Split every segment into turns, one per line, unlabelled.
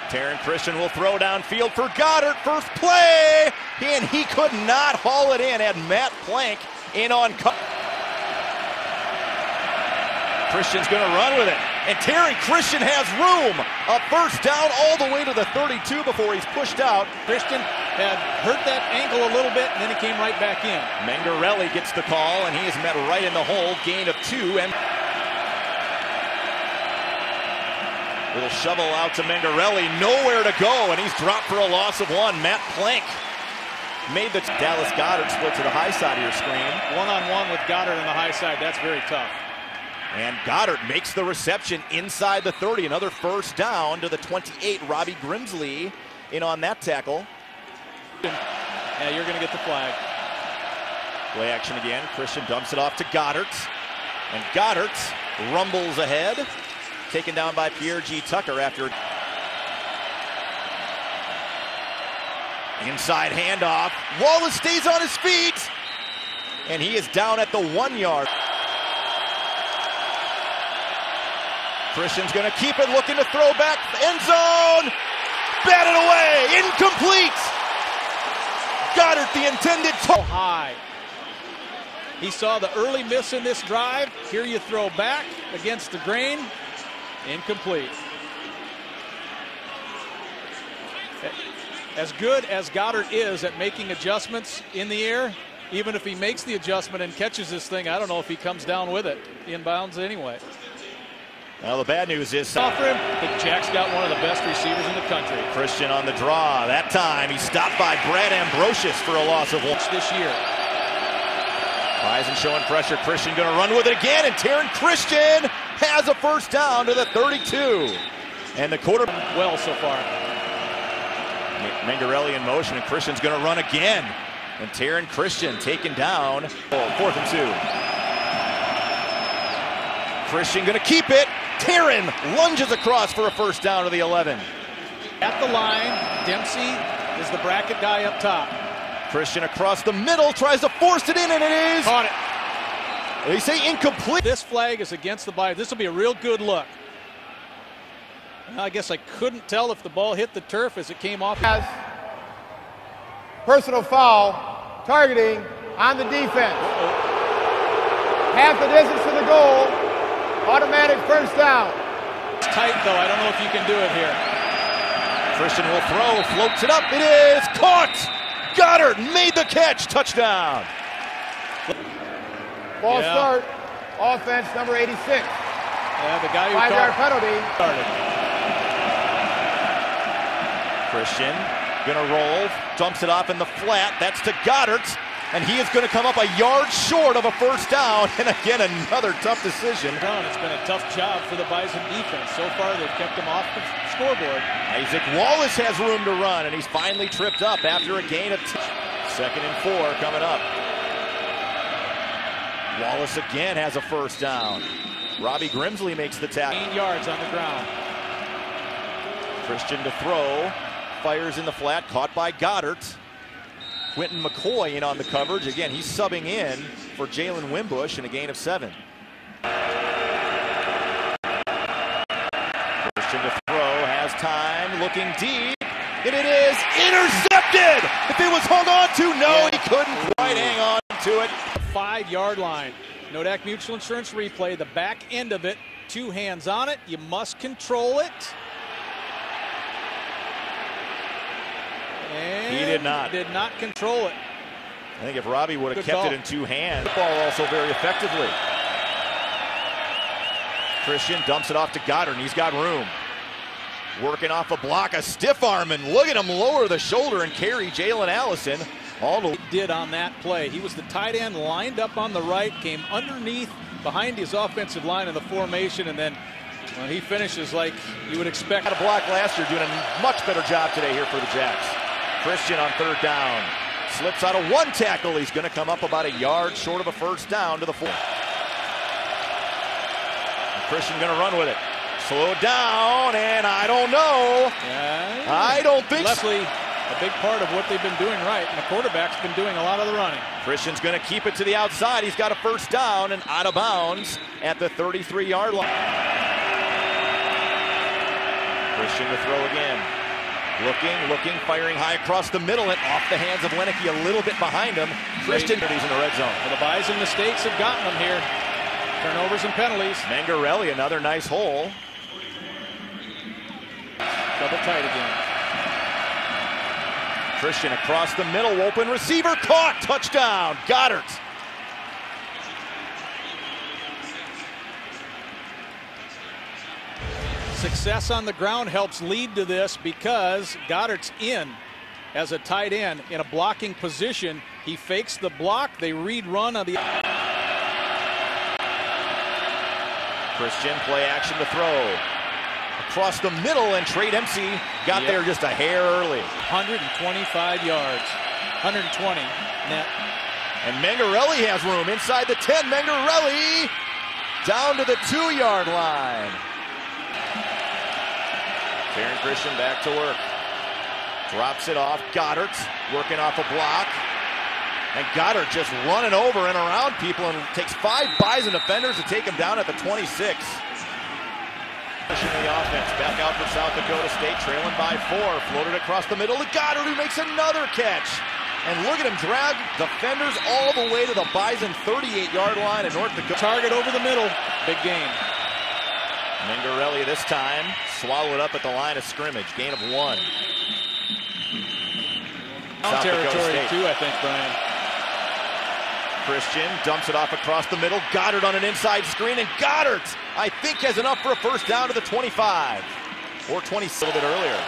Taryn Christian will throw downfield for Goedert. First play, and he could not haul it in. Had Matt Plank in on cover. Christian's going to run with it, and Taryn Christian has room. A first down all the way to the 32 before he's pushed out.
Christian had hurt that ankle a little bit, and then he came right back in.
Mangarelli gets the call, and he is met right in the hole. Gain of 2, and little shovel out to Mangarelli. Nowhere to go, and he's dropped for a loss of 1. Matt Plank made the Dallas Goedert split to the high side of your screen.
One-on-one with Goedert on the high side. That's very tough.
And Goedert makes the reception inside the 30. Another first down to the 28. Robbie Grimsley in on that tackle.
Yeah, you're going to get the flag.
Play action again. Christian dumps it off to Goedert. And Goedert rumbles ahead. Taken down by Pierre G. Tucker after inside handoff. Wallace stays on his feet. And he is down at the 1 yard. Christian's going to keep it, looking to throw back. End zone. Batted away. Incomplete. Goedert, the intended
high. He saw the early miss in this drive. Here you throw back against the grain. Incomplete. As good as Goedert is at making adjustments in the air, even if he makes the adjustment and catches this thing, I don't know if he comes down with it inbounds anyway.
Well, the bad news is
for him, the Jack's got one of the best receivers in the country.
Christian on the draw. That time he's stopped by Brad Ambrosius for a loss of 1
this year.
Bison showing pressure. Christian going to run with it again, and Taryn Christian has a first down to the 32. And the quarterback
well so far.
Mangarelli in motion, and Christian's going to run again. And Taryn Christian taken down. 4th and 2. Christian going to keep it. Taryn lunges across for a first down to the 11.
At the line, Dempsey is the bracket guy up top.
Christian across the middle, tries to force it in, and it is.
Caught it.
They say incomplete.
This flag is against the body. This will be a real good look. Well, I guess I couldn't tell if the ball hit the turf as it came off.
Personal foul, targeting on the defense. Half the distance to the goal. Automatic first down.
It's tight, though. I don't know if you can do it here.
Christian will throw, floats it up. It is caught. Goedert made the catch. Touchdown.
Ball start. Offense number 86.
Yeah, the guy who
5-yard penalty.
Started.
Christian gonna roll, dumps it off in the flat. That's to Goedert. And he is going to come up a yard short of a first down. And again, another tough decision.
It's been a tough job for the Bison defense. So far, they've kept him off the scoreboard.
Isaac Wallace has room to run, and he's finally tripped up after a gain of 2. 2nd and 4 coming up. Wallace again has a first down. Robbie Grimsley makes the tackle.
8 yards on the ground.
Christian to throw. Fires in the flat, caught by Goedert. Quentin McCoy in on the coverage. Again, he's subbing in for Jalen Wimbush in a gain of 7. Christian to throw, has time, looking deep, and it is intercepted! If it was hung on to, no, he couldn't quite hang on to it.
5-yard line. Nodak Mutual Insurance replay, the back end of it, 2 hands on it, you must control it. And
he did not.
Did not control it.
I think if Robbie would have kept
call.
it in 2 hands. Ball also very effectively. Christian dumps it off to Goedert, and he's got room. Working off a block, a stiff arm, and look at him lower the shoulder and carry Jalen Allison. All the
did on that play. He was the tight end lined up on the right, came underneath behind his offensive line in the formation, and then he finishes like you would expect.
Had a block last year, doing a much better job today here for the Jacks. Christian on 3rd down. Slips out of 1 tackle. He's going to come up about a yard short of a first down to the 4. Christian going to run with it. Slow down, and I don't know.
Yeah,
I don't think
Leslie, a big part of what they've been doing right, and the quarterback's been doing a lot of the running.
Christian's going to keep it to the outside. He's got a first down and out of bounds at the 33-yard line. Christian to throw again. Looking, firing high across the middle and off the hands of Wenicky, a little bit behind him. Christian, he's in the red zone.
Well, the Bison mistakes have gotten them here. Turnovers and penalties.
Mangarelli, another nice hole.
Double tight again.
Christian across the middle, open receiver, caught, touchdown, Goedert.
Success on the ground helps lead to this because Goedert's in as a tight end in a blocking position. He fakes the block, they read run on the...
Christian, play action to throw. Across the middle, and Trey Dempsey got there just a hair early.
125 yards, 120 net.
And Mangarelli has room inside the 10. Mangarelli down to the 2-yard line. Aaron Christian back to work. Drops it off. Goedert working off a block. And Goedert just running over and around people and takes 5 Bison defenders to take him down at the 26. Pushing the offense back out for South Dakota State, trailing by 4. Floated across the middle to Goedert, who makes another catch. And look at him drag defenders all the way to the Bison 38-yard line in North Dakota.
Target over the middle. Big game.
Mangarelli this time swallowed up at the line of scrimmage. Gain of 1.
South territory too, I think, Brian.
Christian dumps it off across the middle. Goedert on an inside screen, and Goedert, I think, has enough for a first down to the 25. Or 20 a little bit earlier.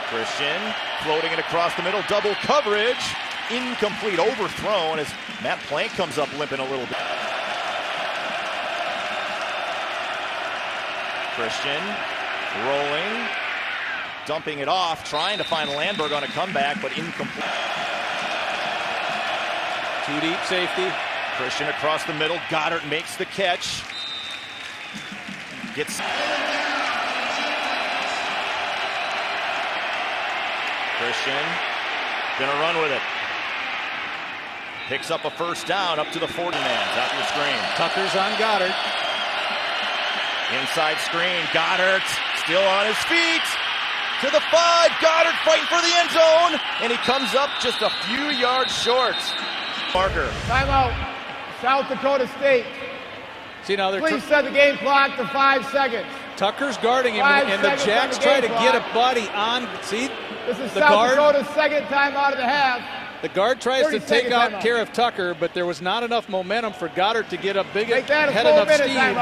Christian floating it across the middle. Double coverage. Incomplete, overthrown as Matt Plank comes up limping a little bit. Christian rolling, dumping it off, trying to find Landberg on a comeback, but incomplete.
Too deep safety.
Christian across the middle. Goedert makes the catch. Gets. Christian gonna run with it. Picks up a first down up to the 40 man. Out the screen.
Tucker's on Goedert.
Inside screen, Goedert still on his feet. To the 5, Goedert fighting for the end zone. And he comes up just a few yards short. Parker.
Timeout, South Dakota State.
See now they're...
Please set the game clock to 5 seconds.
Tucker's guarding him, and the Jacks try to get a buddy on. See,
this is
the
South
guard,
Dakota's second timeout of the half.
The guard tries to take out care of Tucker, but there was not enough momentum for Goedert to get a big head enough steam.